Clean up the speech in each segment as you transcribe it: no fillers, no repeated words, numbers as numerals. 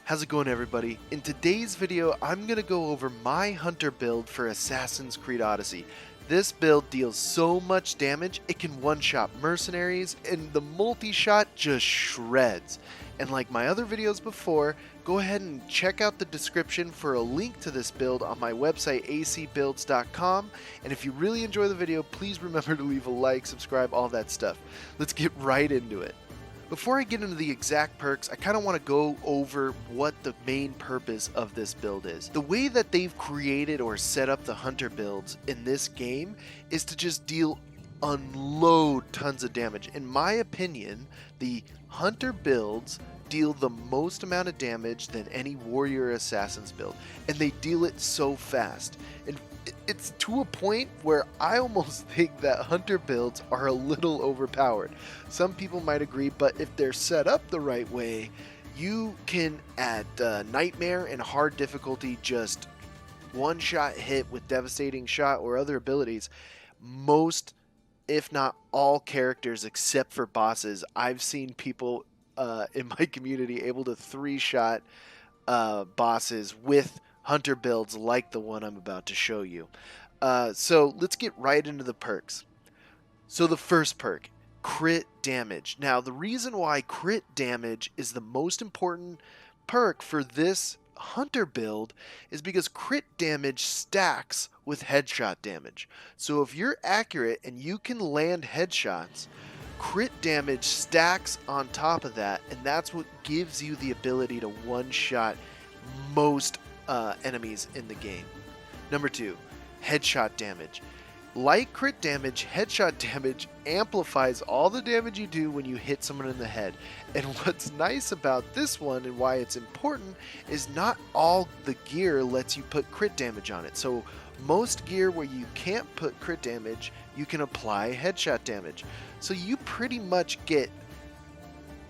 How's it going, everybody? In today's video, I'm going to go over my hunter build for Assassin's Creed Odyssey. This build deals so much damage, it can one-shot mercenaries, and the multi-shot just shreds. And like my other videos before, go ahead and check out the description for a link to this build on my website, acbuilds.com. And if you really enjoy the video, please remember to leave a like, subscribe, all that stuff. Let's get right into it. Before I get into the exact perks, I kind of want to go over what the main purpose of this build is. The way that they've created or set up the hunter builds in this game is to just unload tons of damage. In my opinion, the hunter builds deal the most amount of damage than any warrior assassin's build, and they deal it so fast. And it's to a point where I almost think that hunter builds are a little overpowered. Some people might agree, but if they're set up the right way, you can at nightmare and hard difficulty just one shot hit with devastating shot or other abilities most, if not all, characters except for bosses. I've seen people in my community able to three-shot bosses with hunter builds like the one I'm about to show you. So let's get right into the perks. So the first perk, crit damage. Now the reason why crit damage is the most important perk for this hunter build is because crit damage stacks with headshot damage. So if you're accurate and you can land headshots, crit damage stacks on top of that, and that's what gives you the ability to one-shot most enemies in the game. Number 2, headshot damage. Like crit damage, headshot damage amplifies all the damage you do when you hit someone in the head. And what's nice about this one and why it's important is not all the gear lets you put crit damage on it. So most gear where you can't put crit damage, you can apply headshot damage. So you pretty much get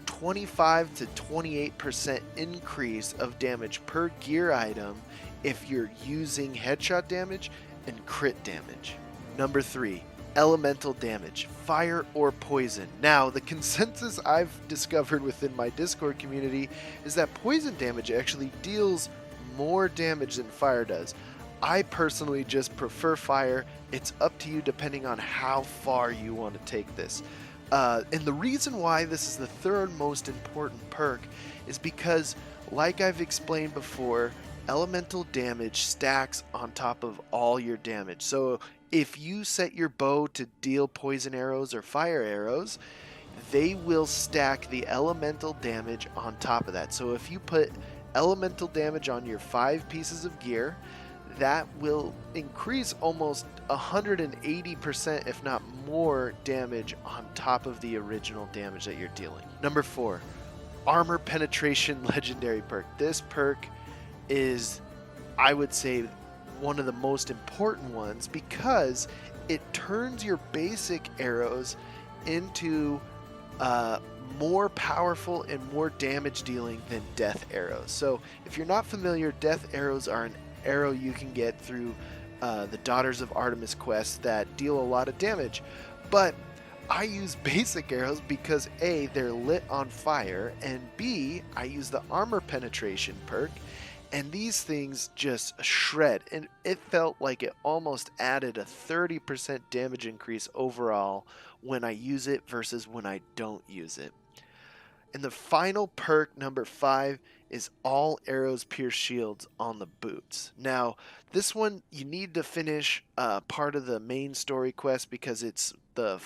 25 to 28% increase of damage per gear item if you're using headshot damage and crit damage. Number 3, elemental damage, fire or poison. Now, the consensus I've discovered within my Discord community is that poison damage actually deals more damage than fire does. I personally just prefer fire. It's up to you depending on how far you want to take this. And the reason why this is the third most important perk is because, like I've explained before, elemental damage stacks on top of all your damage. So if you set your bow to deal poison arrows or fire arrows, they will stack the elemental damage on top of that. So if you put elemental damage on your 5 pieces of gear, that will increase almost 180%, if not more, damage on top of the original damage that you're dealing. Number 4, armor penetration legendary perk. This perk is, I would say, one of the most important ones because it turns your basic arrows into more powerful and more damage dealing than death arrows. So if you're not familiar, death arrows are an arrow you can get through the Daughters of Artemis quest that deal a lot of damage, but I use basic arrows because A, they're lit on fire, and B, I use the armor penetration perk, and these things just shred, and it felt like it almost added a 30% damage increase overall when I use it versus when I don't use it. And the final perk, number 5, is all arrows pierce shields on the boots. Now, this one you need to finish part of the main story quest because it's the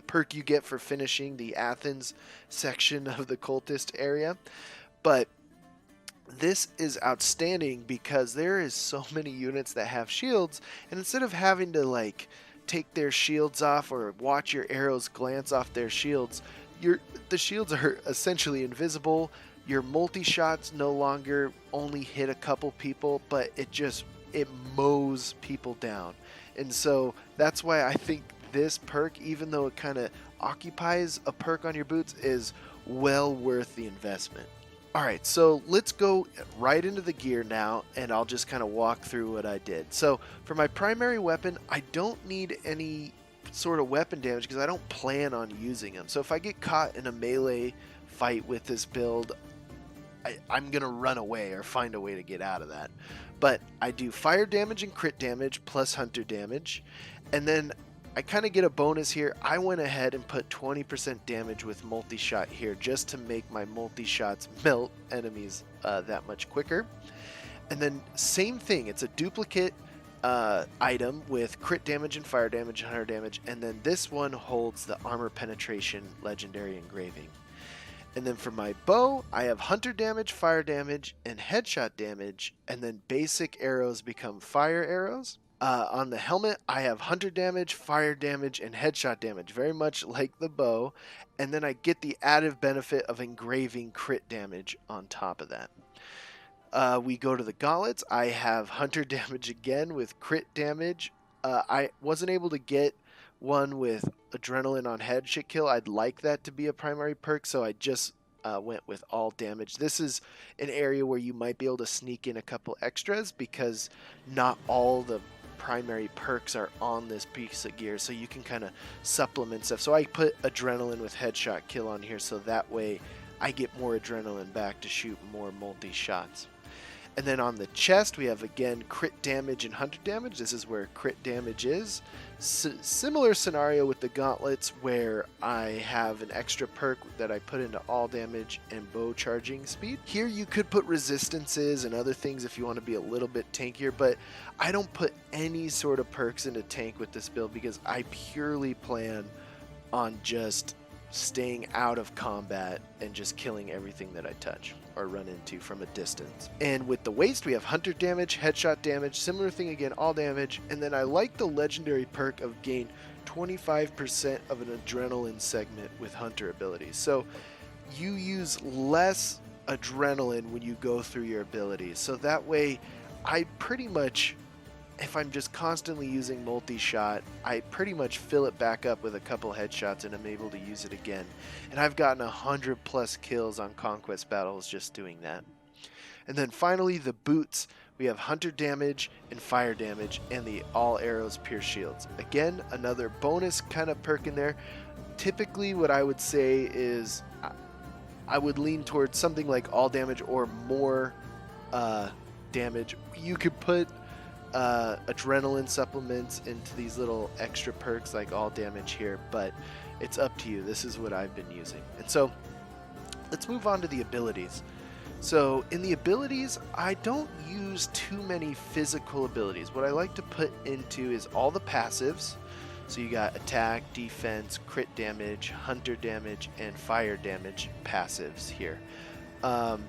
perk you get for finishing the Athens section of the cultist area. But this is outstanding because there is so many units that have shields, and instead of having to like take their shields off or watch your arrows glance off their shields, the shields are essentially invisible. Your multi-shots no longer only hit a couple people, but it mows people down. And so that's why I think this perk, even though it kind of occupies a perk on your boots, is well worth the investment. Alright, so let's go right into the gear now, and I'll just kind of walk through what I did. So for my primary weapon, I don't need any sort of weapon damage because I don't plan on using them. So if I get caught in a melee fight with this build, I'm gonna run away or find a way to get out of that. But I do fire damage and crit damage plus hunter damage, and then I kind of get a bonus here. I went ahead and put 20% damage with multi-shot here just to make my multi-shots melt enemies that much quicker. And then same thing, it's a duplicate item with crit damage and fire damage and hunter damage, and then this one holds the armor penetration legendary engraving. And then for my bow, I have hunter damage, fire damage, and headshot damage, and then basic arrows become fire arrows. On the helmet, I have hunter damage, fire damage, and headshot damage, very much like the bow. And then I get the added benefit of engraving crit damage on top of that. We go to the gauntlets. I have hunter damage again with crit damage. I wasn't able to get one with adrenaline on headshot kill. I'd like that to be a primary perk, so I just went with all damage. This is an area where you might be able to sneak in a couple extras because not all the primary perks are on this piece of gear, so you can kind of supplement stuff. So I put adrenaline with headshot kill on here, so that way I get more adrenaline back to shoot more multi-shots. And then on the chest, we have again crit damage and hunter damage. This is where crit damage is. Similar scenario with the gauntlets where I have an extra perk that I put into all damage and bow charging speed. Here you could put resistances and other things if you want to be a little bit tankier, but I don't put any sort of perks into tank with this build because I purely plan on just staying out of combat and just killing everything that I touch or run into from a distance. And with the waist, we have hunter damage, headshot damage, similar thing again, all damage. And then I like the legendary perk of gain 25% of an adrenaline segment with hunter abilities. So you use less adrenaline when you go through your abilities. So that way I pretty much, if I'm just constantly using multi-shot, I pretty much fill it back up with a couple headshots and I'm able to use it again. And I've gotten 100 plus kills on conquest battles just doing that. And then finally the boots, we have hunter damage and fire damage and the all arrows pierce shields. Again, another bonus kind of perk in there. Typically what I would say is I would lean towards something like all damage or more damage. You could put adrenaline supplements into these little extra perks like all damage here, but it's up to you. This is what I've been using. And so let's move on to the abilities. So in the abilities, I don't use too many physical abilities. What I like to put into is all the passives. So you got attack, defense, crit damage, hunter damage, and fire damage passives here.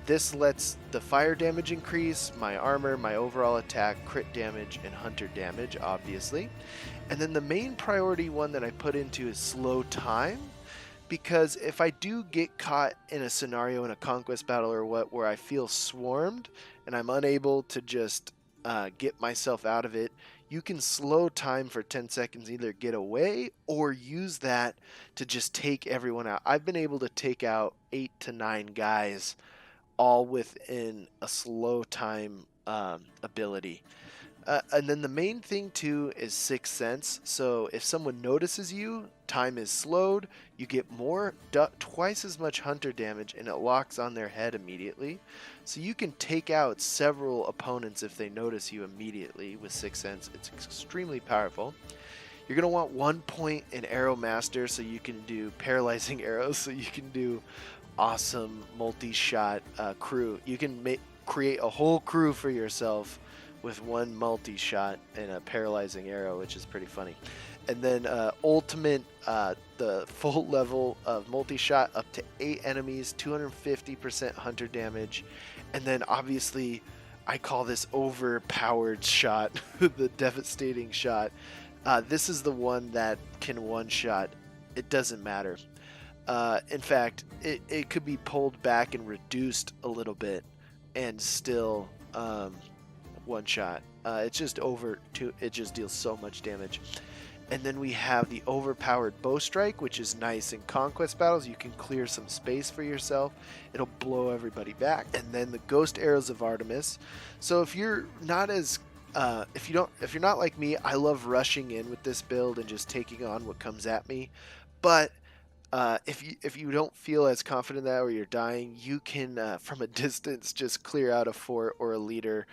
This lets the fire damage increase, my armor, my overall attack, crit damage, and hunter damage, obviously. And then the main priority one that I put into is slow time, because if I do get caught in a scenario in a conquest battle or what where I feel swarmed and I'm unable to just get myself out of it, you can slow time for 10 seconds, either get away or use that to just take everyone out. I've been able to take out 8 to 9 guys all within a slow time ability. And then the main thing too is Sixth Sense. So if someone notices you, time is slowed, you get twice as much hunter damage, and it locks on their head immediately. So you can take out several opponents if they notice you immediately with Sixth Sense. It's extremely powerful. You're going to want 1 point in Arrow Master so you can do paralyzing arrows, so you can do awesome multi-shot crew. You can create a whole crew for yourself with one multi-shot and a paralyzing arrow, which is pretty funny. And then ultimate, the full level of multi-shot up to 8 enemies, 250% hunter damage. And then obviously I call this overpowered shot, the devastating shot. This is the one that can one-shot. It doesn't matter. In fact, it could be pulled back and reduced a little bit and still one shot. It's just it just deals so much damage. And then we have the overpowered bow strike, which is nice in conquest battles. You can clear some space for yourself. It'll blow everybody back. And then the ghost arrows of Artemis. So if you're not as if you're not like me, I love rushing in with this build and just taking on what comes at me. But If you don't feel as confident that or you're dying, you can from a distance just clear out a fort or a leader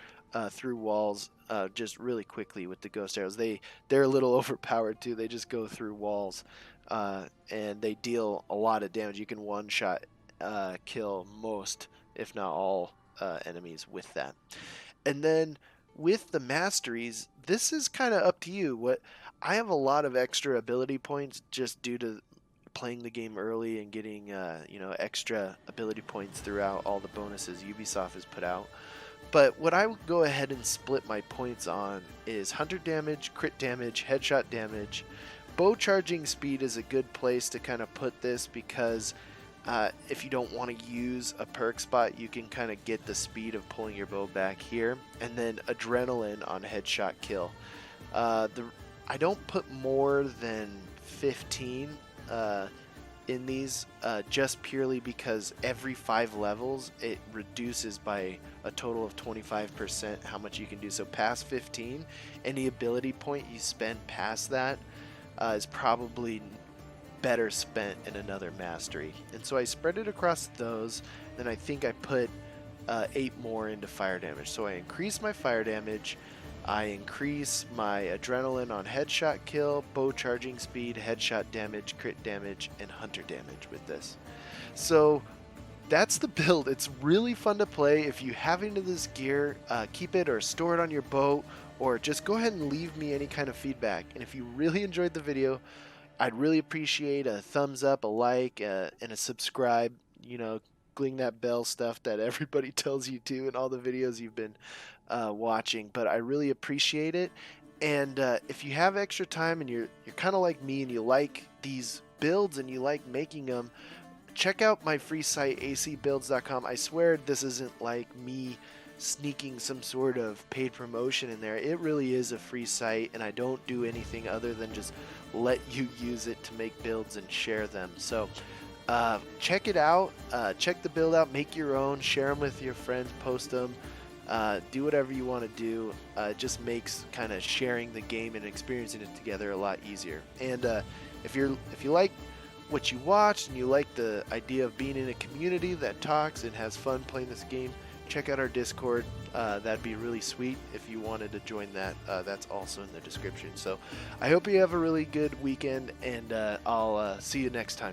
through walls just really quickly with the ghost arrows. They're a little overpowered too. They just go through walls and they deal a lot of damage. You can one shot kill most, if not all, enemies with that. And then with the masteries, this is kind of up to you. What I have a lot of extra ability points just due to playing the game early and getting extra ability points throughout all the bonuses Ubisoft has put out. But what I would go ahead and split my points on is hunter damage, crit damage, headshot damage. Bow charging speed is a good place to kind of put this because if you don't want to use a perk spot, you can kind of get the speed of pulling your bow back here. And then adrenaline on headshot kill. I don't put more than 15 in these just purely because every 5 levels it reduces by a total of 25% how much you can do. So past 15, any ability point you spend past that is probably better spent in another mastery. And so I spread it across those. Then I think I put 8 more into fire damage. So I increase my fire damage. I increase my adrenaline on headshot kill, bow charging speed, headshot damage, crit damage, and hunter damage with this. So that's the build. It's really fun to play. If you have any of this gear, keep it or store it on your boat, or just go ahead and leave me any kind of feedback. And if you really enjoyed the video, I'd really appreciate a thumbs up, a like, and a subscribe. Gling that bell stuff that everybody tells you to in all the videos you've been watching. But I really appreciate it. And if you have extra time and you're kind of like me and you like these builds and you like making them, check out my free site acbuilds.com. I swear this isn't like me sneaking some sort of paid promotion in there. It really is a free site, and I don't do anything other than just let you use it to make builds and share them. So check it out, check the build out, make your own, share them with your friends, post them, do whatever you want to do. It just makes kind of sharing the game and experiencing it together a lot easier. And if you like what you watched and you like the idea of being in a community that talks and has fun playing this game, check out our Discord. That'd be really sweet if you wanted to join that. That's also in the description. So I hope you have a really good weekend, and I'll see you next time.